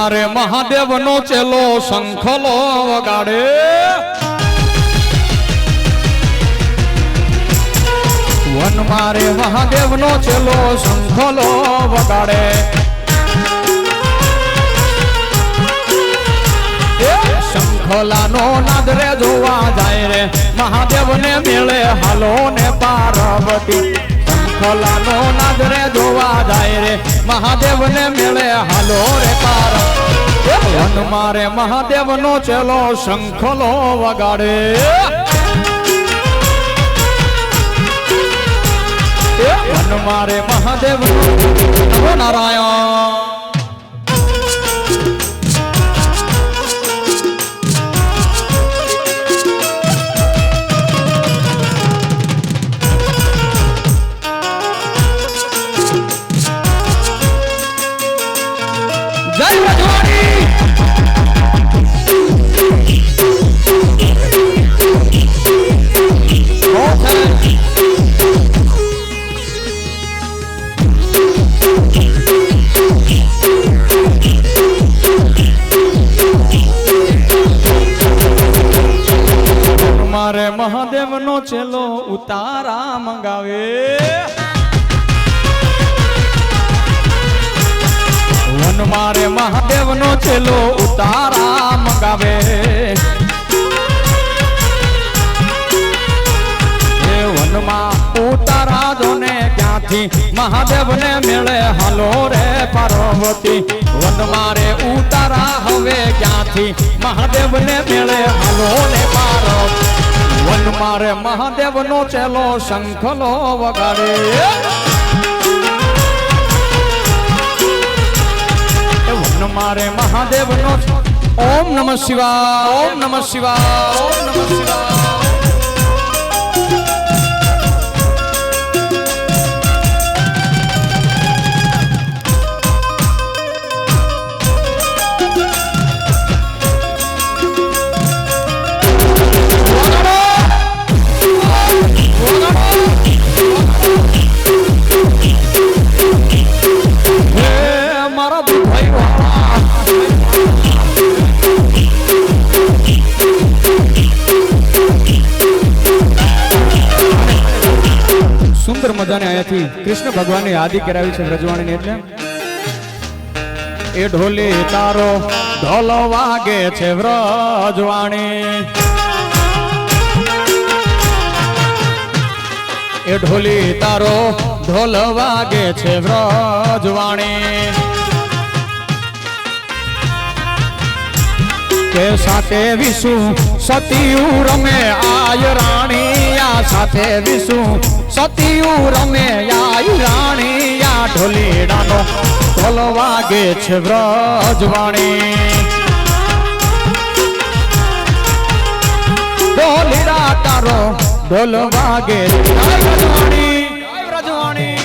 મારે મહાદેવ નો ચેલો શંખલો વગાડે વન મારે મહાદેવ નો ચેલો શંખલો વગાડે શંખલા નો નાદ રે જોવા જાય રે મહાદેવ ને મેળે હાલો ને પાર્વતી શંખલા નો નાદ રે જોવા જાય રે મહાદેવ ને મેળે હાલો રે પાર્વતી વન મારે મહાદેવ નો ચેલો શંખલો વગાડે વન મારે મહાદેવ નો નારાયણ મારે મહાદેવ નો ચેલો ઉતારા મંગાવે વન મારે મહાદેવ નો ચેલો ઉતારા મંગાવે એ વનમાં ઉતારા જોને ક્યાંથી મહાદેવ ને મેળે હાલો રે પાર્વતી વન મારે ઉતારા હવે ક્યાંથી મહાદેવ ને મેળે હાલો ને પાર્વતી વન મારે મહાદેવ નો ચેલો શંખલો વગાડે વન મારે મહાદેવ નો ઓમ નમઃ શિવાય ઓમ નમઃ શિવાય ઓમ નમઃ શિવાય સુંદર મજાને અહીંયાથી કૃષ્ણ ભગવાનની યાદી કરાવી છે વ્રજવાણીની એટલે એ ઢોલી તારો ઢોલ વાગે છે વ્રજવાણી એ ઢોલી તારો ઢોલ વાગે છે વ્રજવાણી કે સાથે વિશુ સતીયું રમે આય રાણી આ સાથે વિશુ સતીયું રમે આય રાણી આ ઢોલીડાનો ઢોલ વાગે છે વ્રજવાણી ઢોલીડા તારો ઢોલ વાગે વ્રજવાણી વ્રજવાણી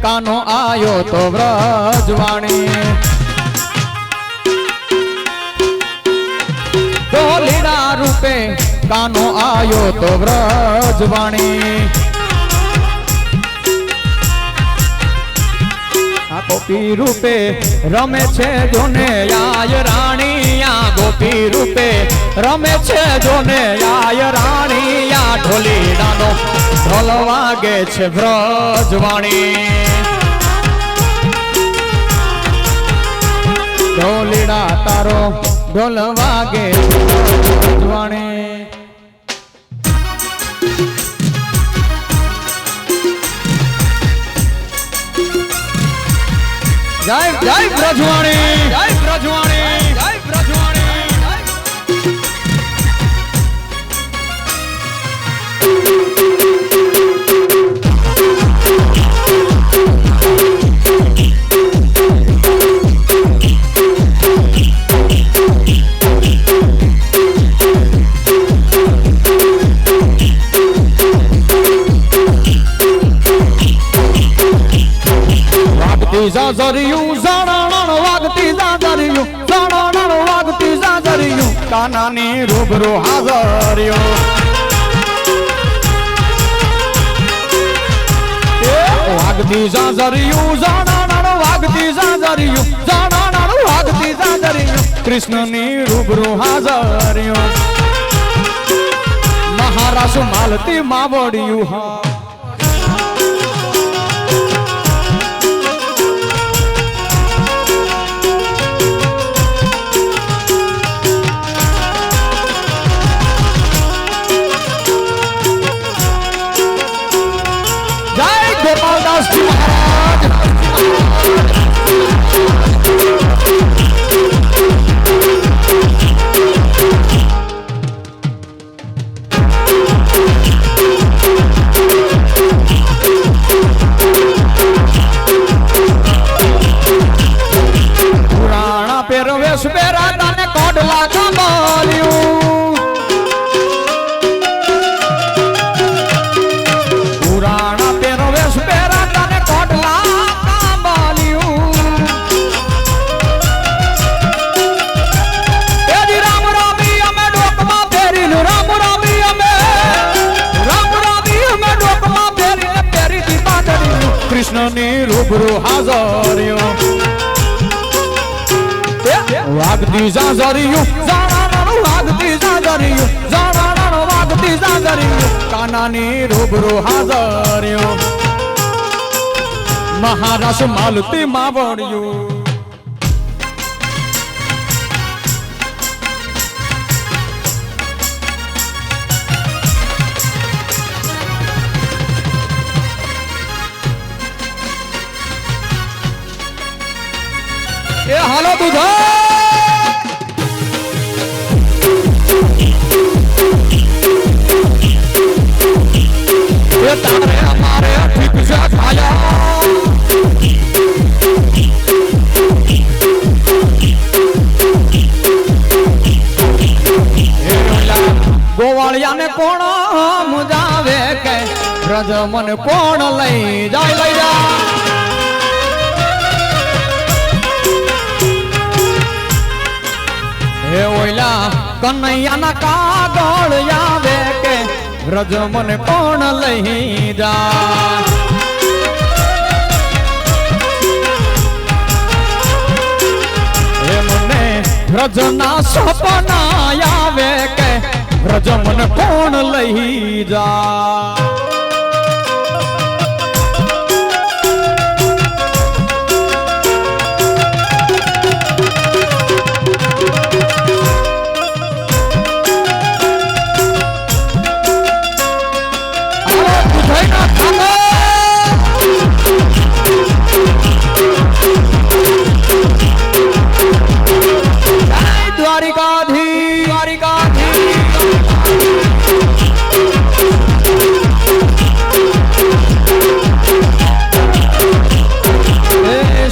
કાનો આયો તો વ્રજવાણી ઢોલીડા રૂપે કાનો આયો તો વ્રજવાણી આ ગોપી રૂપે રમે છે જોને આય રાણી આ ગોપી રૂપે રમે છે જોને આય રાણી આ ઢોલીડાનો ઢોલ વાગે છે વ્રજવાણી ઢોલીડા તારો ઢોલ વાગે વ્રજવાણી જય જય વ્રજવાણી જય વ્રજવાણી જય વ્રજવાણી વાગતી જાજરિયું જાણણ વાગતી જાજરિયું જાણણ વાગતી જાજરિયું કાનાની રૂબરૂ હાજરિયું વાગતી જાજરિયું જાણણ વાગતી જાજરિયું જાણણ વાગતી જાજરિયું કૃષ્ણની રૂબરૂ હાજરિયું મહારાજ માલતી માવડિયું હા गोपालदासजी महाराज पुराना पेरवेश पेरा ताने कोडला कमालिયું पुराना पेरवेश पेरा ताने कोडला कमालिયું એજી રામ રામી અમે ડોકમાં ફેરીને રામ રામી અમે ડોકમાં ફેરીને ફેરી દી બાંધણી કૃષ્ણની રૂબરૂ હાજરિયું વાગતી જાજરિયું જાણણ વાગતી જાજરિયું જાણણ વાગતી જાજરિયું કાનાની રૂબરૂ હાજરિયું મહારાજ માલતી માવડિયું એ હાલો દુધા ये तारे हमारे ठीक से खाया गोवालिया ने कोण मुजावे के ब्रज मन कोण लई जाय लई जा हे ओइला कन्हैया ना कागળ આવે કે ब्रज मन कोण लई जा हे મને ब्रज ना सपना આવે કે ब्रज मन कोण लई जा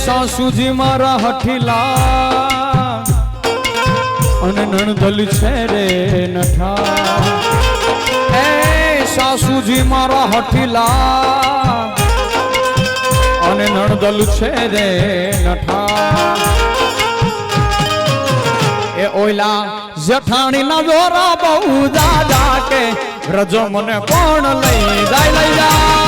સાસુજી મારા હઠીલા અને નણદલ છે રે નઠા એ સાસુજી મારા હઠીલા અને નણદલ છે રે નઠા એ ઓયલા જેઠાણી ના જોરા બહુ દાદા કે રજો મને કોણ લઈ જાય લઈ જા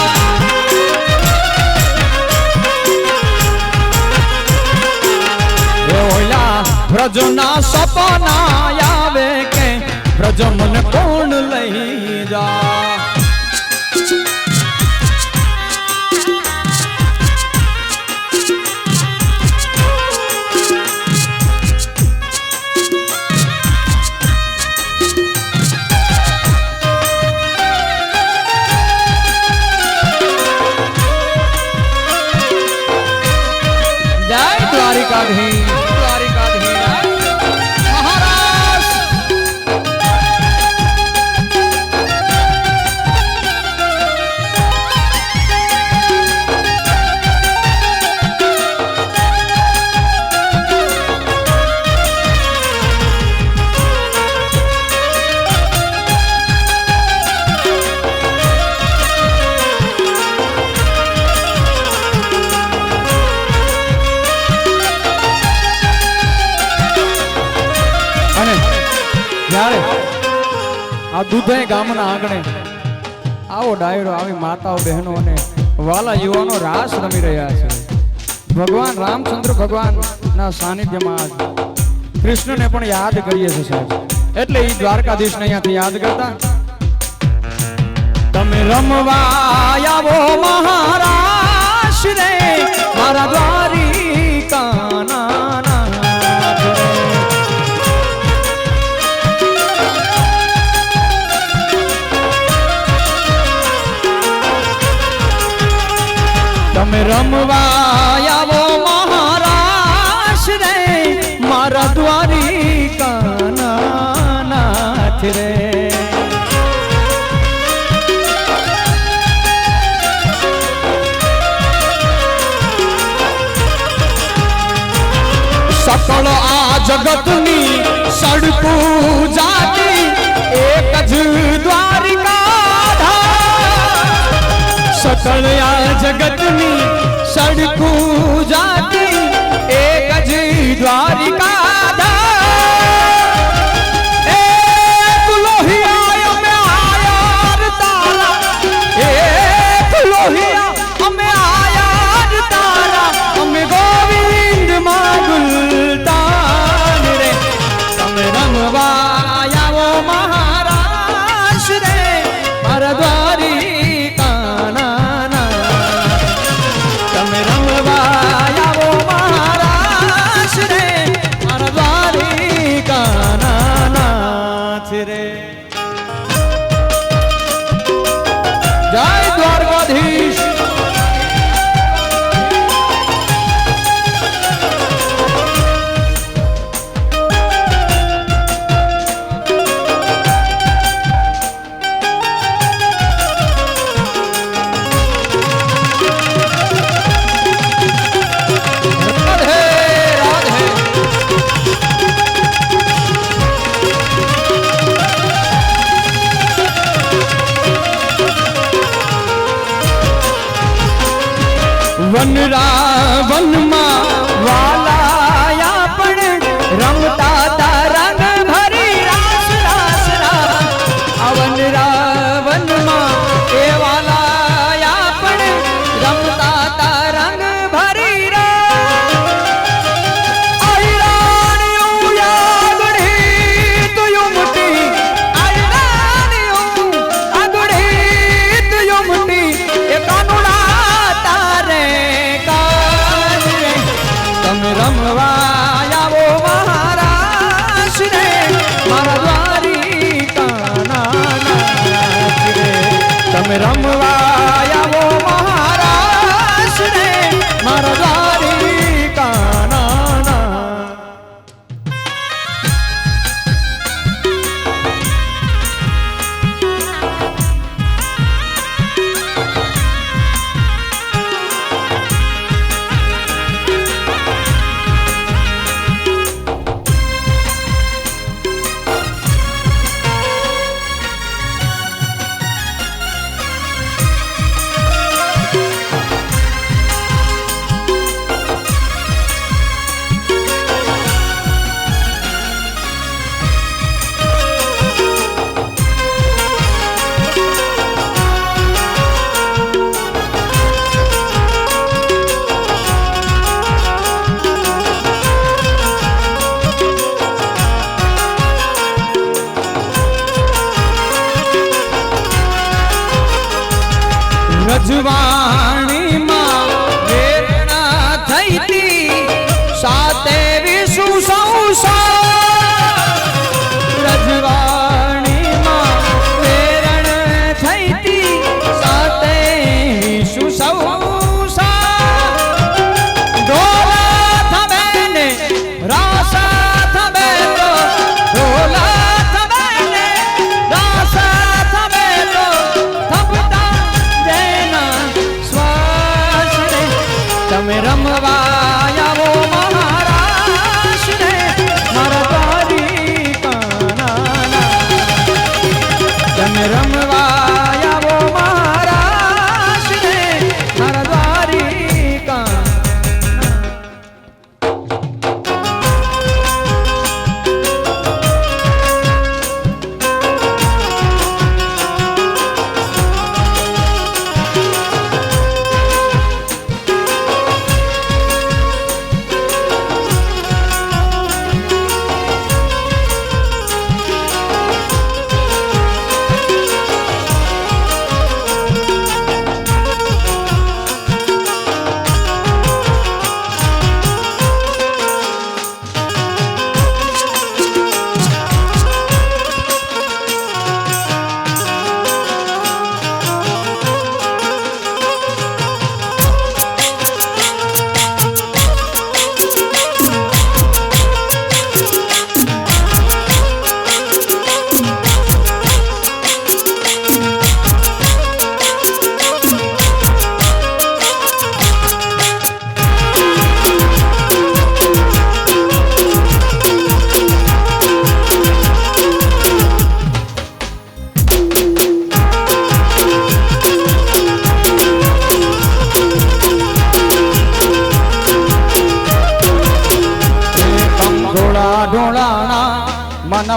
ब्रज ना सपना आवे के ब्रज मन कोण लई जा जय द्वारिकाधीश આ દૂધે ગામના આંગણે આવો ડાયરો આવી માતાઓ બહેનો અને વાલા યુવાનો રાસ રમી રહ્યા છે. ભગવાન રામચંદ્ર ભગવાનના સાનિધ્યમાં આજ કૃષ્ણને પણ યાદ કરીએ છીએ સાહેબ. એટલે એ દ્વારકાધીશને અહીંયાથી યાદ કરતા તમે રમવા આવો મહારાજ રે મારા દ્વારિકાના તમે રમવા આવો મહારાજ રે મારા દ્વારિકાના નાથ રે. સકળ આ જગતની સડકું જાતી એક જ દ્વારિકા. સકળ આ જગતની સડકું જાતી એક જ દ્વારિકા. વનરાવનમાં વાલાયા પણ રમતા તા રંગ ભરી રાસ રાસ રાસ. આ વનરાવનમાં એ વાલાયા પણ રમતા તા રંગ ભરી રાસ. આઈ રાણીઓ યાગડી તુયું મુટી આઈ રાણીઓ આગડી તુયું મુટી એ કાનુડા રમવા આવો મહારાજ રે મારા દ્વારિકાના નાથ રે. તમે રમવા આવો મહારાજ રે મારા દ્વારિકાના નાથ. રજવાણીમાં વેરણા થઈતી સાતે વિષુ સંસાર. રજવાણીમાં વેરણ થઈતી સાતે વિષુ સંસાર. ઢોલા થમે ને રાસા થમે તો ઢોલા થમે ને રાસા થમે તો થપતા તમે રમવા આવો મહારાજ રે મારા દ્વારિકાના નાથ. તમે રમવા આવો મહારાજ રે મારા દ્વારિકા.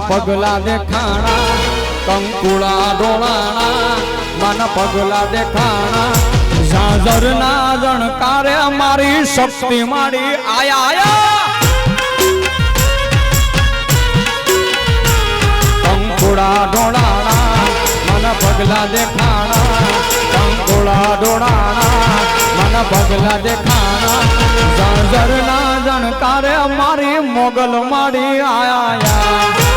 પગલા દેખાણા કંકુળા ડોળાણા મન પગલા દેખાણા ઝાઝર ના જણકારે મારી શક્તિ માડી આયા આયા કંકુળા ડોળાણા મન પગલા દેખાણા કંકુળા ડોળાણા મન પગલા દેખાણા ઝાઝર ના જણકારે મારી મોગલ માડી આયા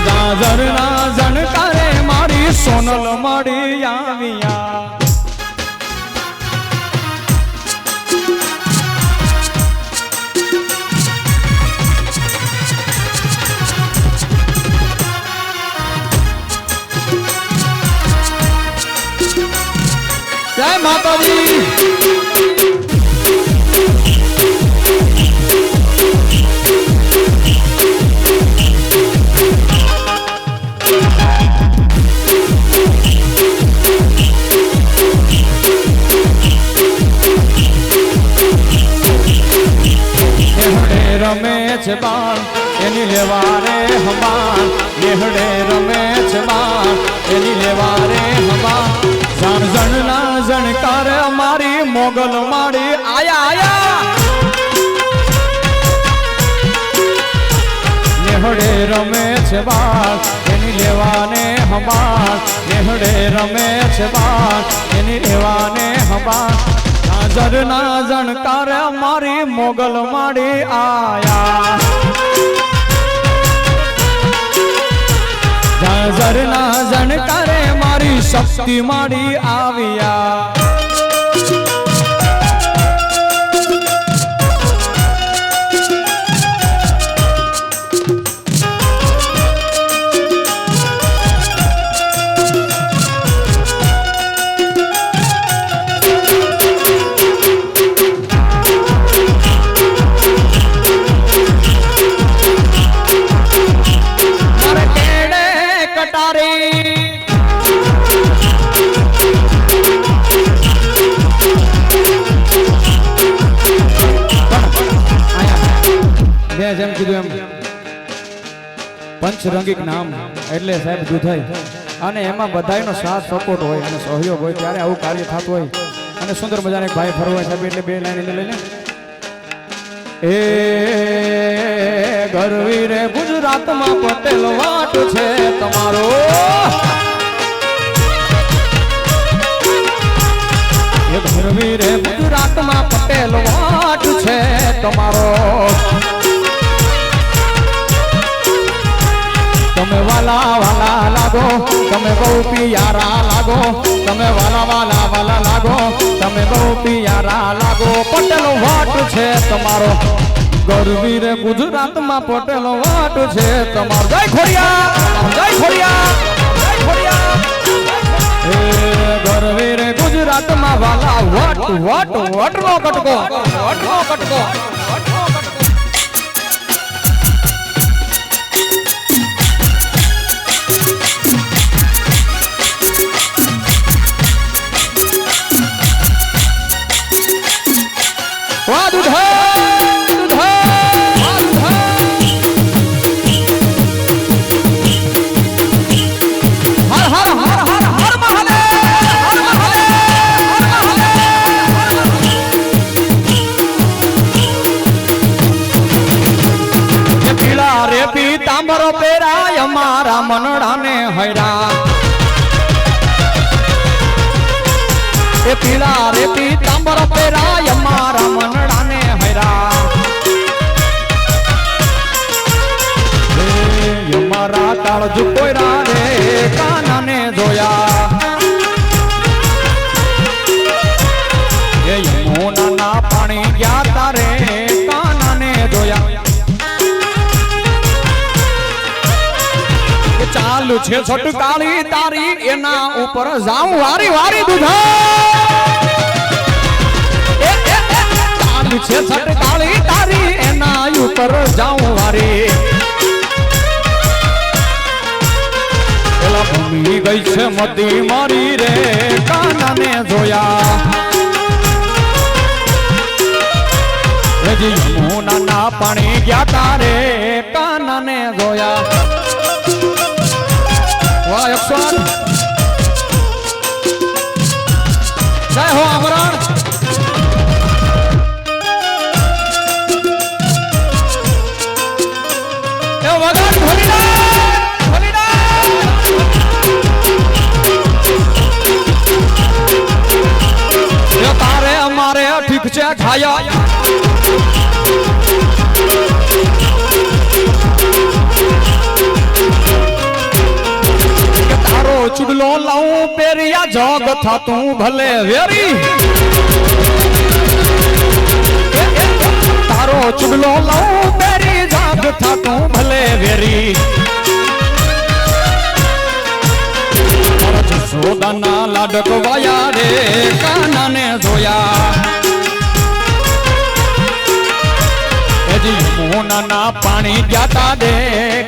ઝાઝર ના જણકારે મારી સોનલ માડી આવ્યા જય માતાજી રમે છે બાળ એની લેવારે હમાર નેહડે રમે છે બાળ એની લેવારે હમાર જણ જણ ના જણકાર મારી મોગલ માડી આયા આયા નેહડે રમે છે બાળ એની લેવાને હમાર નેહડે રમે છે બાળ એની લેવાને હમાર ઝાઝર ના જણકાર મારી મોગલ માડી આયા ઝાઝર ના જણકારે મારી શક્તિ માડી આવ્યા જેમ કીધું એમ પંચરંગિક નામ એટલે સાહેબ દુધાઈ અને એમાં બધાયનો સાથ સપોર્ટ હોય અને સહયોગ હોય ત્યારે આવું કાર્ય થતું હોય અને સુંદર મજાને ભાઈ ફરવા સાહેબ એટલે બે લાઈન લઈને એ ગરવી રે ગુજરાતમાં પટેલ વાટ છે તમારો એ ગરવી રે ગુજરાતમાં પટેલ વાટ છે તમારો તમે વાલા વાલા લાગો તમે બહુ પિયારા લાગો તમે વાલા વાલા વાલા લાગો તમે બહુ પિયારા લાગો પટેલો વાટ છે તમારો ગરવી રે ગુજરાતમાં પટેલો વાટ છે તમારો જય ખોડિયા જય ખોડિયા જય ખોડિયા એ ગરવી રે ગુજરાતમાં વાલા વાટ વાટ વાટનો કટકો વાટનો કટકો વાહ દુધાઈ દુધાઈ હર હર હર હર હર મહાદેવ હર મહાદેવ હર મહાદેવ એ પીળા રે પીતાંબરો પહેરાય અમારા મનડાને હૈરા એ પીળા રે પીતાંબર પહેરાય મારા મનડાને હૈરા એ મારા કાળજુ કોયરા રે કાનાને જોયા એ યમુનાના પાણી ગયા તારે કાનાને જોયા ચાલુ છે છટકાળી તારી એના ઉપર જાઉં વારી વારી દુધા ચાલુ છે છટકાળી તારી એના ઉપર જાઉં વારી પેલા ભૂમી ગઈ છે મતી મારી રે કાનાને જોયા હજી યમુનાના પાણી ગયા તારે કાનાને જોયા વાહ 108 જય હો અમરણ એ વગર તારે અમારે ઠીક છે છાયા તારો ચુગલો લાવું પેરિયા જોગ થાતું ભલે વેરી તારો ચુગલો લાવું પેરી જોગ થાતું ભલે વેરી સોદાના લાડક વાયા રે કાનાને જોયા હજી મોનાના પાણી જાતા દે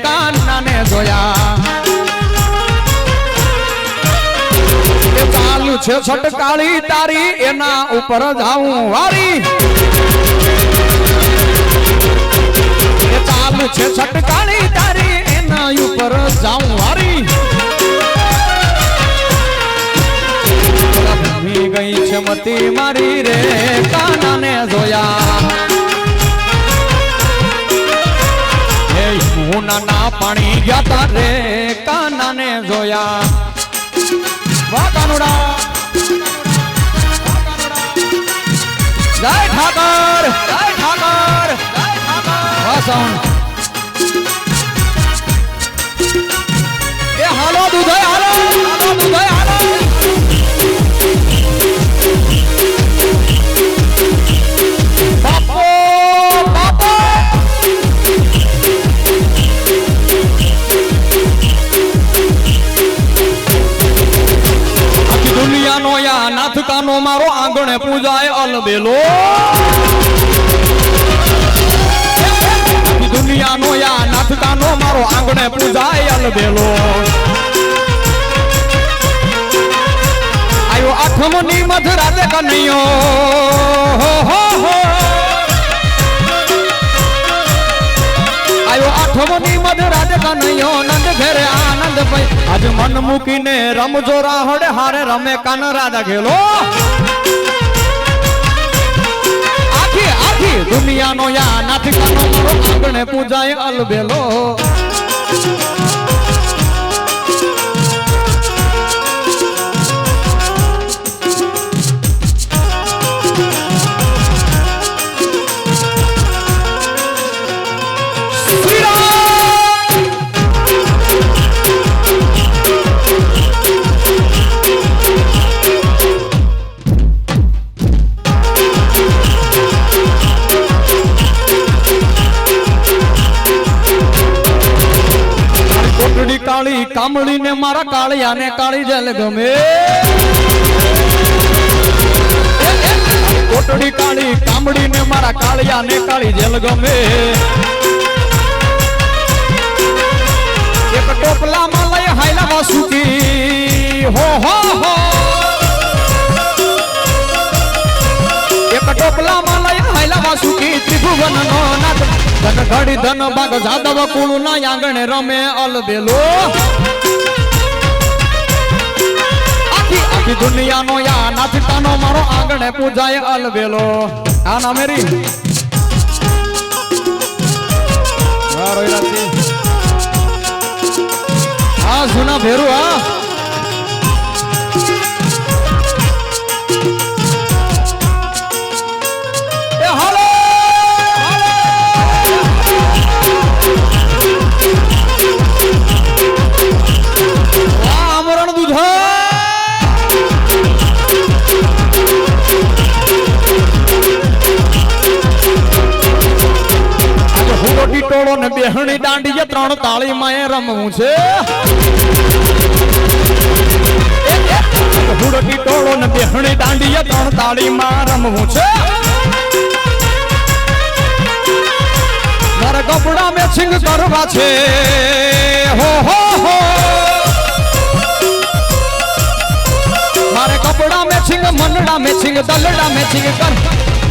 કાનાને જોયા એ ચાલુ છે છટકાળી તારી એના ઉપર જાઉં વારી એ ચાલુ છે છટકાળી તારી એના ઉપર જાઉં વારી ગઈ છે મતી મારી રે કાનાને જોયા હે મોનાના પાણી ગયા તા રે કાનાને જોયા વાહ કાનુડા જય ઠાકર જય ઠાકર જય ઠાકર વાહ સાઉન્ડ એ હાલો દુધઈ હાલો હાલો દુધઈ હાલો દુનિયાનો યા નાથકાનો મારો આંગણે પૂજાય અલબેલો દુનિયાનો યા નાથકાનો મારો આંગણે પૂજાય અલબેલો આયો આઠમની મધરાતે કનૈયો આયો આઠમની મધરાતે કનૈયો નંદ ઘેરે આનંદ ભાઈ આજ મન મૂકીને રમજો રાહડે હારે રમે કાન રાધા ખેલો આખી આખી દુનિયાનો યા નાથકાનો મારો આંગણે પૂજાય અલબેલો કાળી કામળી ને મારા કાળિયા ને કાળી જેલ ગમે કોટડી કાળી કામળી ને મારા કાળિયા ને કાળી જેલ ગમે એક ટોપલામાં લઈ હાયલા વાસુકી હો હો હો એક ટોપલામાં લઈ હાયલા વાસુકી ત્રિભુવન નો નાથ ધન ઘડી ધન બાગ જાદવ કુળ ના આંગણે રમે અલબેલો આખી આખી દુનિયાનો યા નાથકાનો મારો આંગણે પૂજાય અલબેલો આના મેરી હા સુના ભેરું હા એ હાલો ટોળો ને બેહણી દાંડીએ ત્રણ તાળી માં રમવું છે હુડકી ટોળો ને બેહણી દાંડીએ ત્રણ તાળી માં રમવું છે મારે કપડા મેચિંગ કરવા છે હો હો હો મારે કપડા મેચિંગ મનડા મેચિંગ દલડા મેચિંગ કર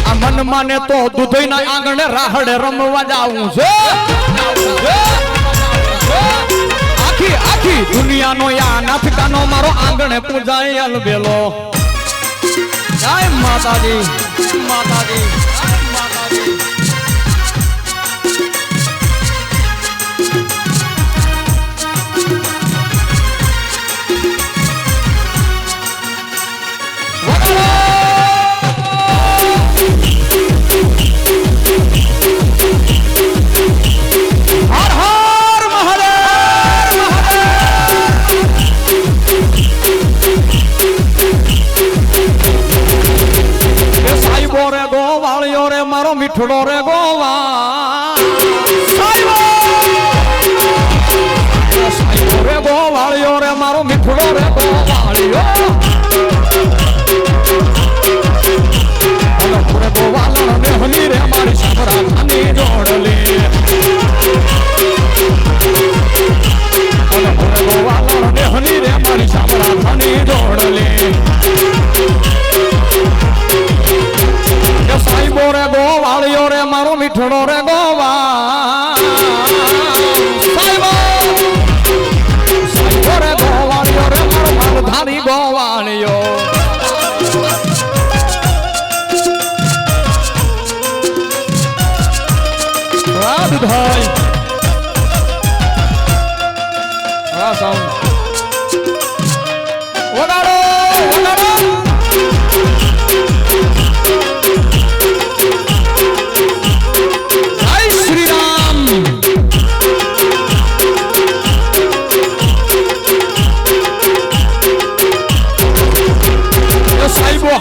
આ મન માને તો દૂધઈના આંગણે રાહડે રમવા જાવું છે આખી આખી દુનિયાનો યા નાથકાનો મારો આંગણે પૂજાય અલબેલો જય માતાજી માતાજી માતાજી મીઠડો રે ગોવા સાઈબો રે ગોવાળિયો રે મારો મીઠડો રે ગોવાળિયો અને પૂરે ગોવાળો ને હની રે મારી સાબરા ખાની જોડલી અને પૂરે ગોવાળો ને હની રે મારી સાબરા ખાની જોડલી સાઈબો રે ગોવાળિયો રે મારો મીઠડો રે ગોવા સાઈબો રે ગોવાળિયો રે મારો માલધારી ગોવાળિયો રાધભાઈ હા સાઉન્ડ વગાડો વગાડો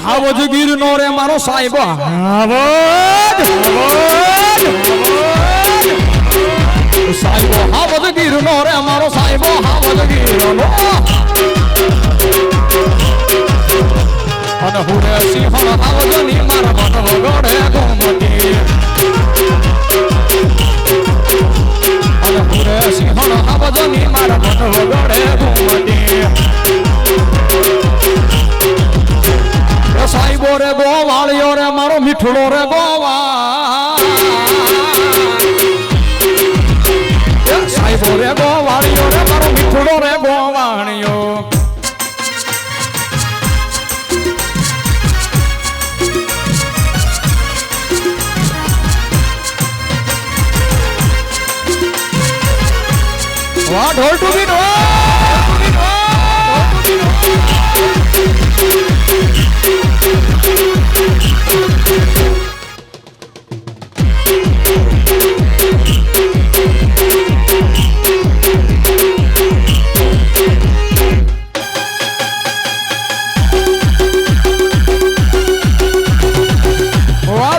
હાવજ ગીર નો રે મારો સાહેબો હાવજ સાહેબો હાવજ ગીર નો રે મારો સાહેબો હાવજ ગીર નો અને હુરે સિંહણ હાવજ ની મારા મન વગડે ગોમતી અને હુરે સિંહણ હાવજ ની મારા મન વગડે ગોમતી સાઈબો રે ગોવાળિયો રે મારો મીઠડો રે ગોવા સાઈબો રે ગોવાળિયો રે મારો મીઠડો રે ગોવાળિયો વાહ ઢોલ ટૂબી ઢોલ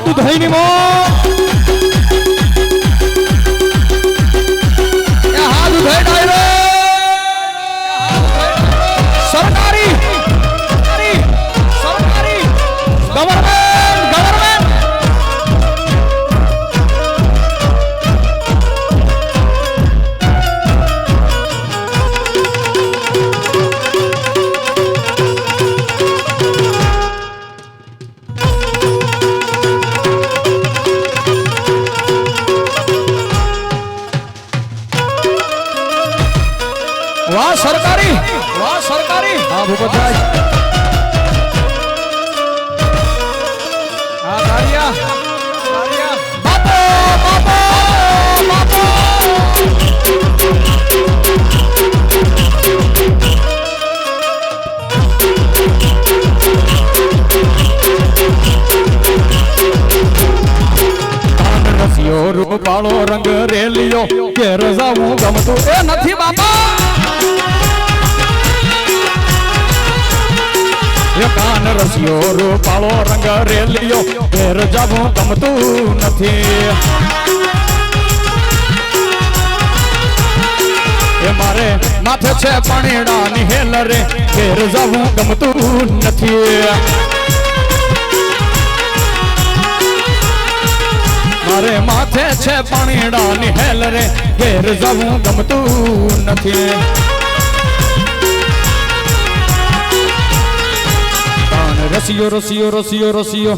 દૂધઈની મો હા દૂધઈ ડાયરો સરકારી સરકારી ગવર્મેન્ટ વાહ સરકારી હા ભૂપતભાઈ હા ગાડિયા બાપો બાપો બાપો રસિયો રૂપાળો રંગ રેલિયો ઘેર જાવું ગમતું એ નથી બાપા કાન રસિયો રૂપાળો રંગ રેલિયો ઘેર જવું ગમતું નથી એ મારે માથે છે પાણીડા ની હેલ રે ઘેર જવું ગમતું નથી મારે માથે છે પાણીડા ની હેલ રે ઘેર જવું ગમતું નથી રસિયો રસિયો રસિયો રસિયો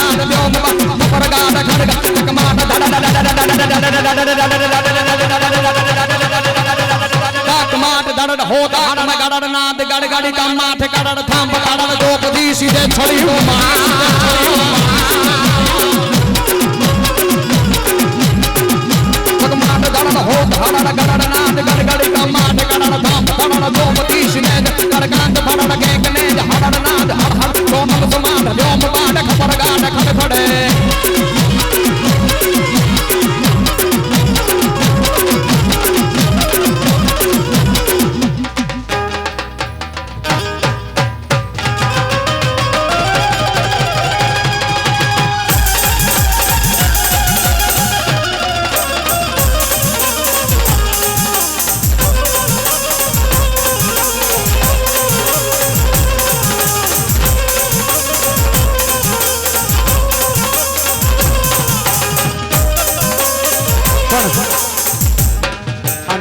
हो दाड़ में गड़ड़ नाद गड़गड़ी का माथे गड़ड़ थाम गड़ड़ द्रौपदी सीधे छड़ी हो माथ गड़ड़ हो दाड़ गड़ड़ नाद गड़गड़ी का माथे गड़ड़ थाम गड़ड़ द्रौपदी सीधे गड़गांत फड़ड़ गेंगने हड़ड़ नाद हड़ हड़ कोमल समाध व्योम बाड़ खपड़ गाड़ खड़ खड़े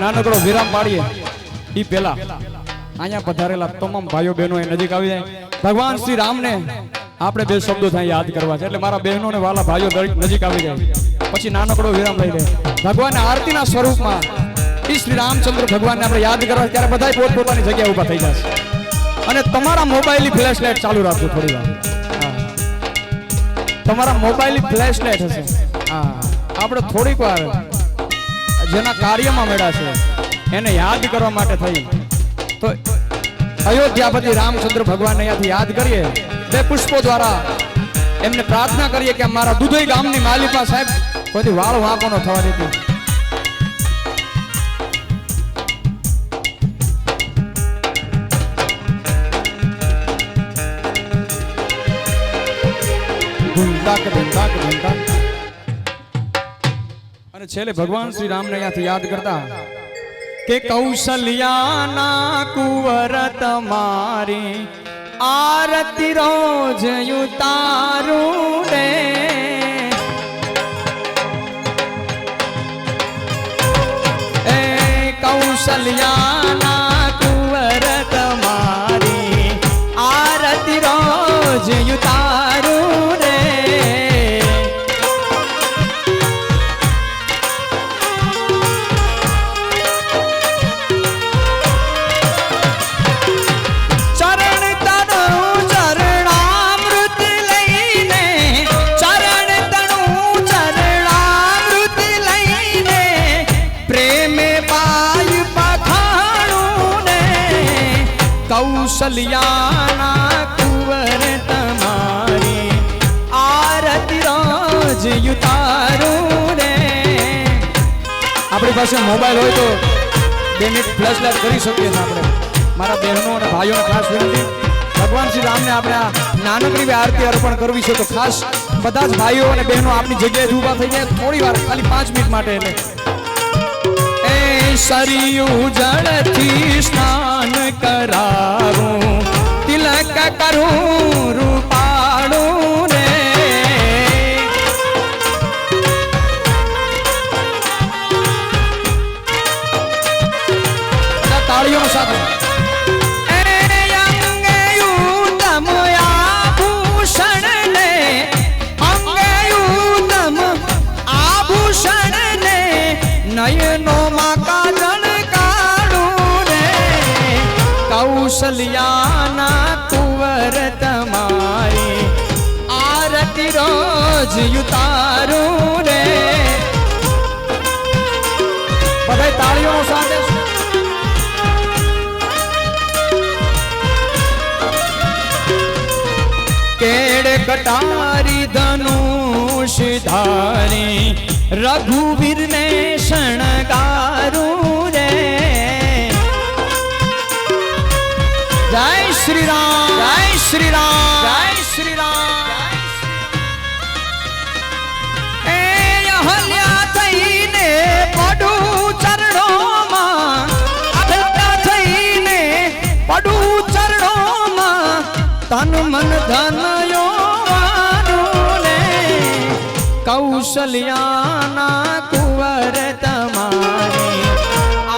નાનકડો વિરામ પાડીએ ઈ પેલા અહીંયા પધારેલા તમામ ભાઈઓ બહેનો નજીક આવી જાય ભગવાન શ્રી રામને આપણે બે શબ્દો થાય યાદ કરવા છે એટલે મારા બહેનો ને વાલા ભાઈઓ નજીક આવી જાય પછી નાનકડો વિરામ લઈ લે ભગવાનના આરતીના સ્વરૂપમાં ઈ શ્રી રામચંદ્ર ભગવાનને આપણે યાદ કરવા ત્યારે બધા પોતપોતાની જગ્યાએ ઊભા થઈ જશે અને તમારા મોબાઈલની ફ્લેશ લાઇટ ચાલુ રાખજો થોડી વાર તમારા મોબાઈલની ફ્લેશ લાઇટ હશે હા આપણે થોડીક વાર જેના કાર્યમાં મેળા છે એને યાદ કરવા માટે થઈ તો અયોધ્યાપતિ રામચંદ્ર ભગવાનને અહીંયાથી યાદ કરીએ બે પુષ્પો દ્વારા એમને પ્રાર્થના કરીએ કે મારા દુધઈ ગામની માલિકા સાહેબ કોઈ વાળ વાંકો ન થવા દેતી અને છેલ્લે ભગવાન શ્રી રામને અહીંયાથી યાદ કરતા કે કૌશલ્યાના કુંવર તમારી આરતી રોજ ઉતારું રે એ કૌશલ્યાના કુંવર તમારી આરતી રોજ ઉતારું રે કૌશલ્યાના કુંવર તમારી આરતી રોજ ઉતારું રે આપણી પાસે મોબાઈલ હોય તો 2 મિનિટ ફ્લેશ લાઇટ કરી શકીએ છીએ આપણે મારા બહેનો અને ભાઈઓને ખાસ વિનંતી ભગવાન શ્રી રામને આપણે આ નાનકડી આરતી અર્પણ કરવી છે તો ખાસ બધા જ ભાઈઓ અને બહેનો આપની જગ્યાએ ઊભા થઈ જાય થોડી વાર ખાલી 5 મિનિટ માટે એટલે સરયુ જળથી સ્નાન કરાવું તિલક કરું રૂપાળું રે તાળીઓ સાથે નયનો માં કાજલ કાઢું રે કૌશલ્યાના કુંવર તમારી આરતી રોજ ઉતારું રે બધા તાળીઓ સાથે કેડ કટારી ધનુષ ધારી રઘુવીર ને શણગારું રે જય શ્રી રામ જય શ્રી રામ જય શ્રી રામ એ અહલ્યા થઈને પડું ચરણોમાં અહલ્યા થઈને પડું ચરણોમાં તન મન ધન કૌશલ્યાના કુંવર તમારી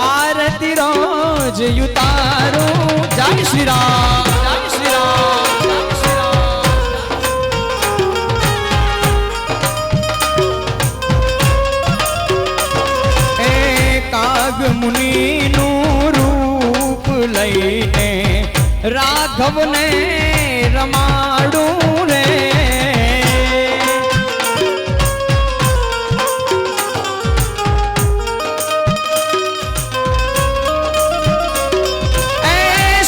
આરતી રોજ ઉતારું જય શ્રી રામ જય શ્રી રામ જય શ્રી રામ એ કાગ મુનિનું રૂપ राघव ने रमाड़ू रे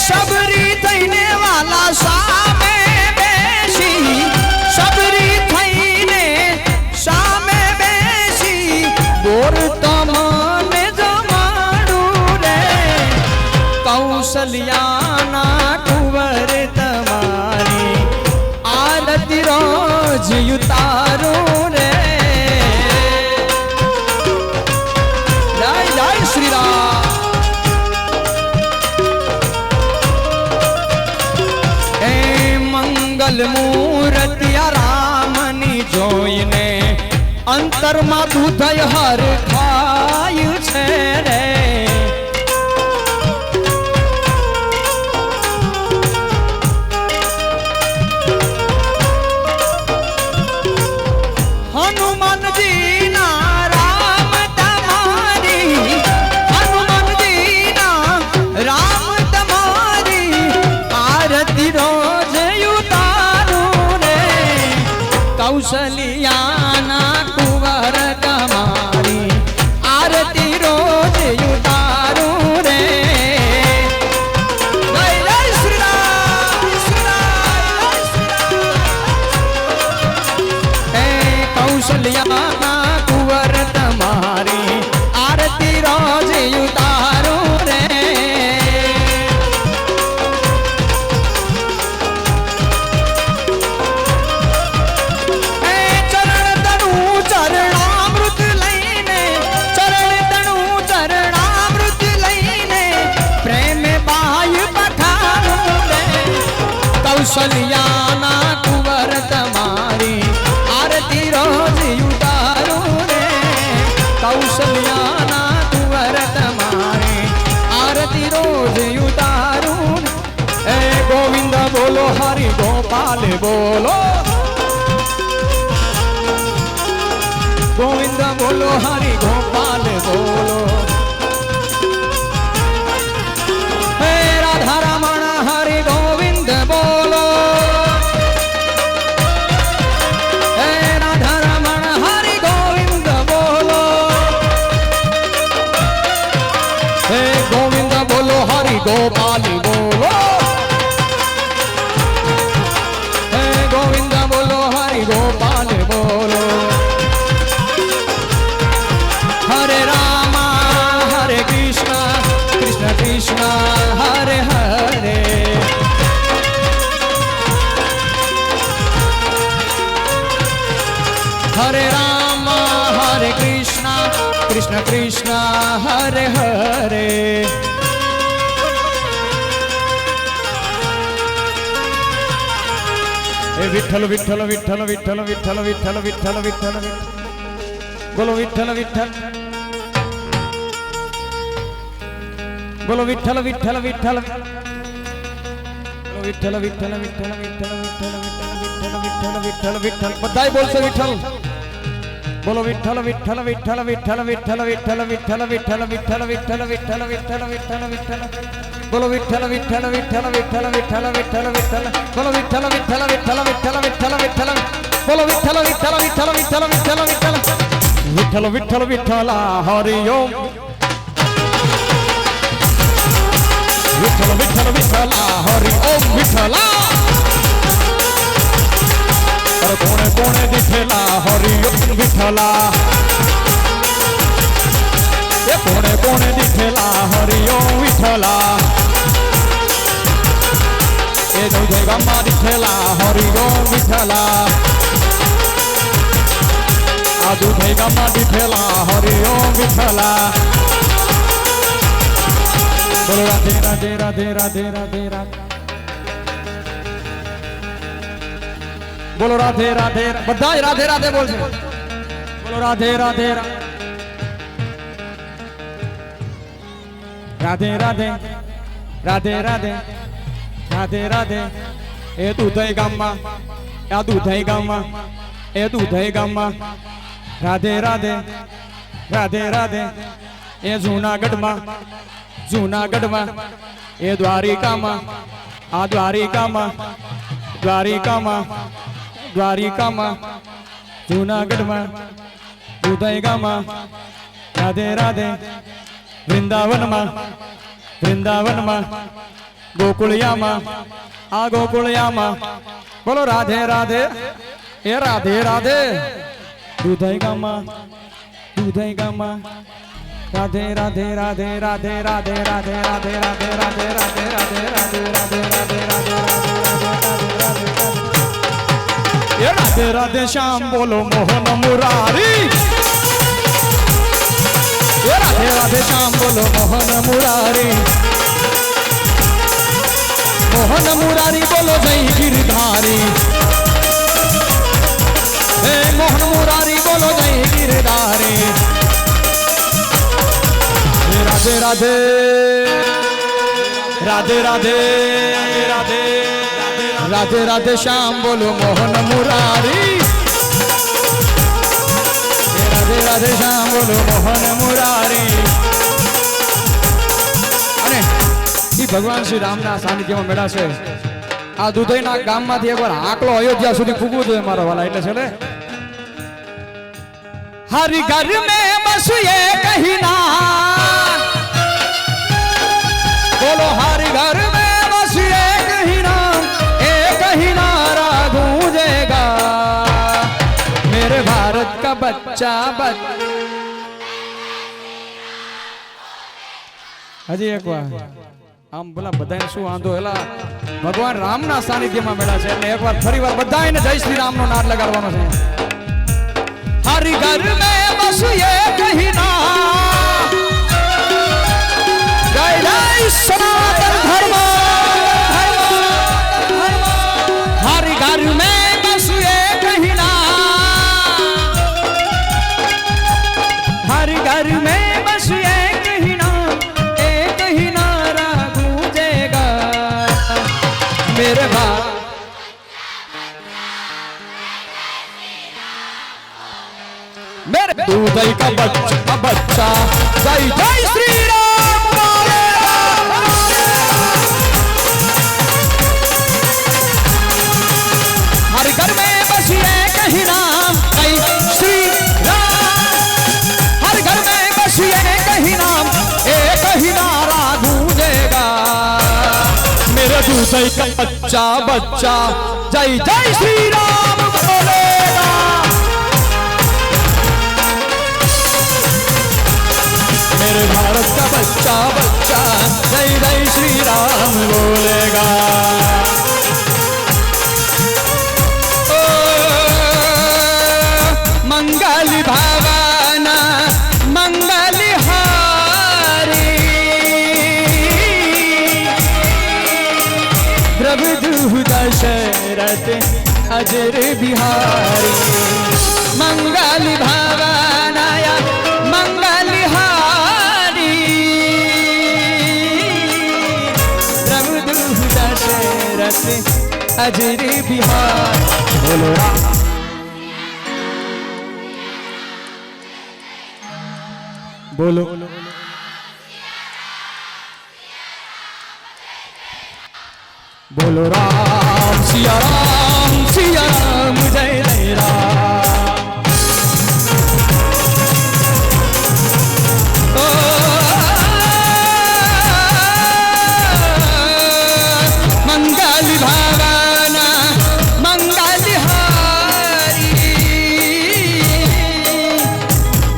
सबरी थईने वाला सामे बेसी सबरी थईने सामे बेसी बोर तमने जमाड़ू रे कौशल्याना कुंवर तमारी आरती रोज उतारू रे जय जय श्री राम मंगल मूर्तिया रामनी जोईने अंतर में दूध हर खायु छे रे हनुमान जी ना राम तमारी हनुमान जी ना राम तमारी आरती रोज कौशल्याना कुंवर कमारी आरती रोज उतारू रे जय जय श्री राम श्री राम कौशल्याना कुंवर तमारी आरती रोज उतारू रे कौशल्याना कुंवर तमारी आरती रोज उतारू रे कौशल्याना कुंवर तमारी आरती रोज उतारू ए गोविंद बोलो हरि गोपाल बोलो गोविंद बोलो हरि गोपाल बोलो हे राधा रमण हरि गोविंद बोलो हे राधा रमण हरि गोविंद बोलो हे गोविंद बोलो हरि गोपाल बोलो हे गोविंद बोलो हरि गोपाल बोलो हरे रामा हरे कृष्ण कृष्ण कृष्ण हरे हरे हरे राम हरे कृष्ण कृष्ण कृष्ण हरे हरे विठ्ठल विठ्ठल विठ्ठल विठ्ठल विठ्ठल विठ्ठल विठ्ठल विठ्ठल बोलो विठ्ठल विठ्ठल बोलो विठ्ठल विठ्ठल विठ्ठल बोलो विठ्ठल विठ्ठल विठ्ठल विठ्ठल विठ्ठल विठ्ठल विठ्ठल विठ्ठल बधाई बोल से विठ्ठल बोलो विठ्ठल विठ्ठल विठ्ठल विठ्ठल विठ्ठल विठ्ठल विठ्ठल विठ्ठल विठ्ठल विठ्ठल विठ्ठल विठ्ठल विठ्ठल विठ्ठल बोलो विठ्ठल विठ्ठल विठ्ठल विठ्ठल विठ्ठल विठ्ठल विठ्ठल बोलो विठ्ठल विठ्ठल विठ्ठल विठ्ठल विठ्ठल विठ्ठल बोलो विठ्ठल विठ्ठल विठ्ठल विठ्ठल विठ्ठल विठ्ठल विठ्ठल विठ्ठल विठ्ठल हरि ओम विठ्ठल विठ्ठल विठ्ठल हरि ओम विठ्ठल कोणे कोणे दिठेला हरि ओम विठ्ठला ये कोणे कोणे दिठेला हरि ओम विठ्ठला ये दोघे गामा दिठेला हरि ओम विठ्ठला आ दोघे गामा दिठेला हरि ओम विठ्ठला बोलो राधे राधे राधे राधे राधे राधे बोलो राधे राधे बधाई राधे राधे बोल बोलो राधे राधे राधे राधे राधे राधे राधे राधे ए દુધઈ ગામમાં આ દુધઈ ગામમાં એ દુધઈ ગામમાં રાધે રાધે રાધે રાધે એ જૂનાગઢમાં એ દ્વારિકામાં આ દ્વારિકામાં દ્વારિકામાં દ્વારિકામાં જૂનાગઢમાં ઉદયગામાં રાધે રાધે વૃંદાવનમાં વૃંદાવનમાં ગોકુળિયામાં આ ગોકુળિયામાં બોલો રાધે રાધે એ રાધે રાધે દુધઈગામાં દુધઈગામાં રાધે રાધે રાધે રાધે રાધે રાધે રાધે રાધે રાધે રાધે રાધે રાધે રાધે રાધે રાધે રાધે રાધે રાધે શ્યામ બોલો મોહન મુરારી રાધે રાધે શ્યામ બોલો મોહન મુરારી મોહન મુરારી બોલો જય ગિરધારી હે મોહન મુરારી બોલો જય ગિરધારી રાધે રાધે રાધે રાધે રાધે રાધે રાધે શ્યામ બોલો મોહન મુરારી રાધે રાધે શ્યામ બોલો મોહન મુરારી અને ઈ ભગવાન શ્રી રામના સાનિધ્યમાં મેળા છે આ દુધઈના ગામમાંથી એકવાર આકલો અયોધ્યા સુધી પૂગવું જોઈએ મારા વાલા એટલે છે ને હરિ ઘર મે બસ ये कहीं ना बोलो हरि घर में बस एक ही नारा गूंजेगा मेरे भारत का बच्चा હજી એક વાર આમ બોલા બધાને શું વાંધો એલા ભગવાન રામના સાનિધ્યમાં મેળા છે એટલે એકવાર ફરીવાર બધાને જય શ્રી રામનો નાદ લગાડવાનો છે हरि घर में बस ये कहीं ना जय जय सनातन धर्म हरि घर में बस ये कहीं ना हरि घर में बस ये कहीं ना एक ही नारा गूंजेगा मेरे भाई मेरे दूधई का बच्चा जय जय श्री राम हर घर में बस ये कहीं नाम जय श्री राम हर घर में बस ये कहीं नाम एक ही नारा गूंजेगा मेरे दूधई का बच्चा जय जय श्री राम बोलेगा मेरे भारत का बच्चा जय जय श्री राम बोलेगा ओ मंगल भावना मंगल हारी प्रभु दशरथ अजर बिहारी मंगल भावना मंगल अजरी बिहार बोलो बोलो बोलो राम सिया राम जय जय राम मंगल भावना मंगल हारी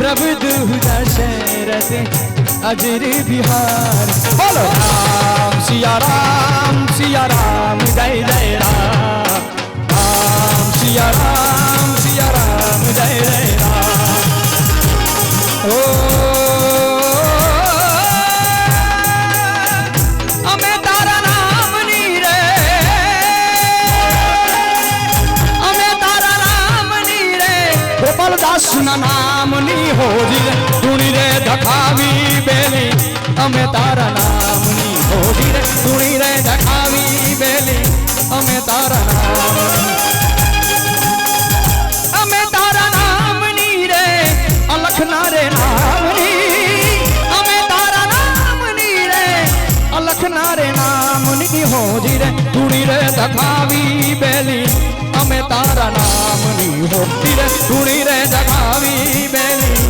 प्रभु दशरथ अजर बिहार बोलो राम सिया राम जय जय राम राम सिया राम जय जय राम ओ दास नाम नी होजी रे धुनी रे धखावी बेली अमे तारा नाम नी होजी रे धुनी रे धखावी बेली अमे तारा नाम नी रे अलखना रे नाम नी अमे तारा नाम नी रे अलखना रे नाम नी होजी रे ધૂણી રે ધખાવી બેલી અમે તારા નામની હોતી રે ધૂણી રે ધખાવી બેલી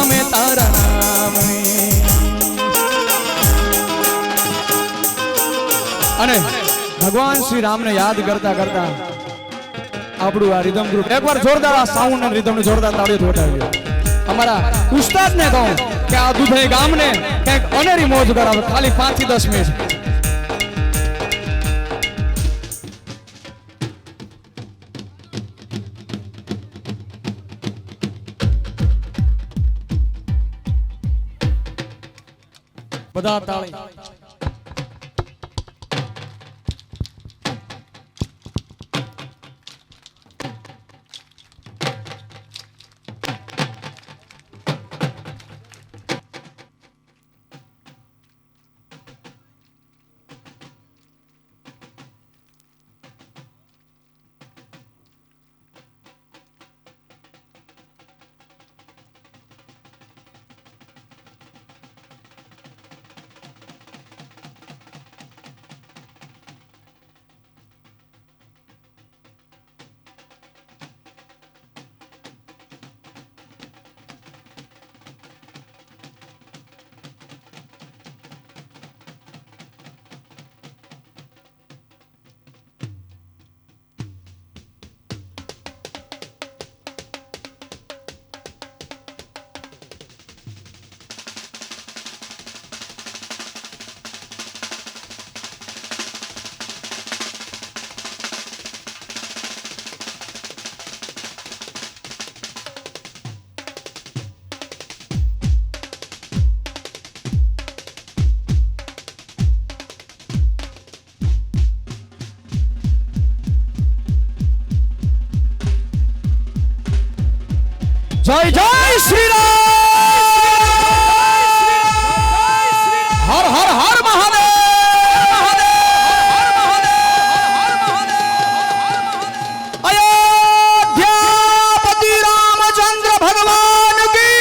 અમે તારા નામની. અને ભગવાન શ્રી રામને યાદ કરતા કરતા આપણું આ રિધમ ગ્રુપ એકવાર જોરદાર આ સાઉન્ડ અને રિધમ જોરદાર તાળીઓ વટાવ્યો. અમારા ઉસ્તાદને કહું કે આ દુધઈ ગામને કંઈક અનેરી મોજ કરાવે ખાલી 5 થી 10 મિનિટ. બધા તાળી. જય જય શ્રી રામ. હર હર હર મહાદેવ. અયોધ્યાપતિ રામચંદ્ર ભગવાન કી.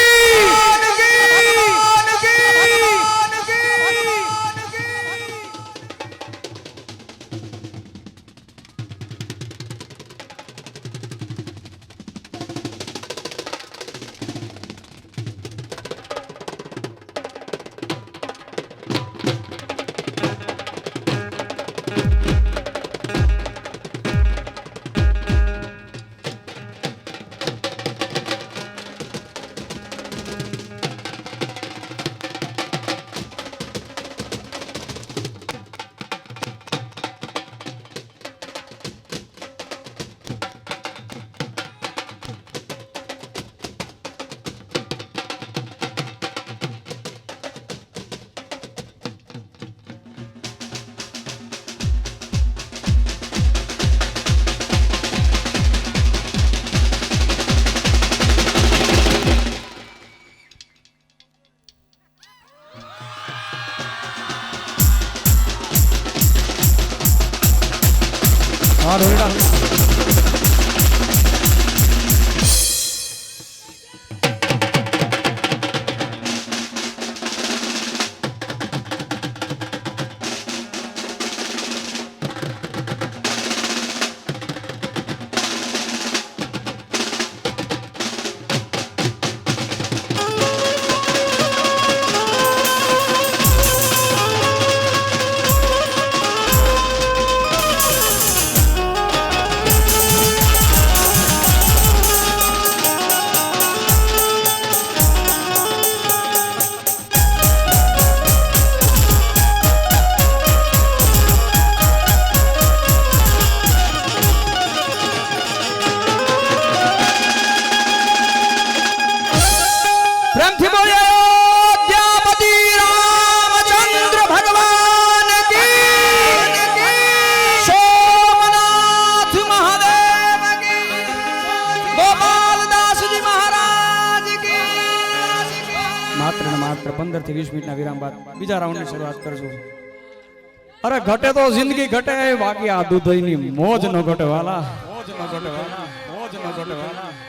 હા ઢોલડા. પ્રેમથી બોલીએ અયોધ્યાપતિ રામચંદ્ર ભગવાન કી. સોમનાથ મહાદેવ કી. ગોપાલદાસજી મહારાજ કી. માત્ર ને માત્ર 15 થી 20 મિનિટના વિરામ બાદ બીજા રાઉન્ડની શરૂઆત કરશું. અરે ઘટે તો જિંદગી ઘટે, બાકી આ દૂધઈની મોજ ન ઘટે વાલા. મોજ ન ઘટે વાલા. મોજ ન ઘટે વાલા.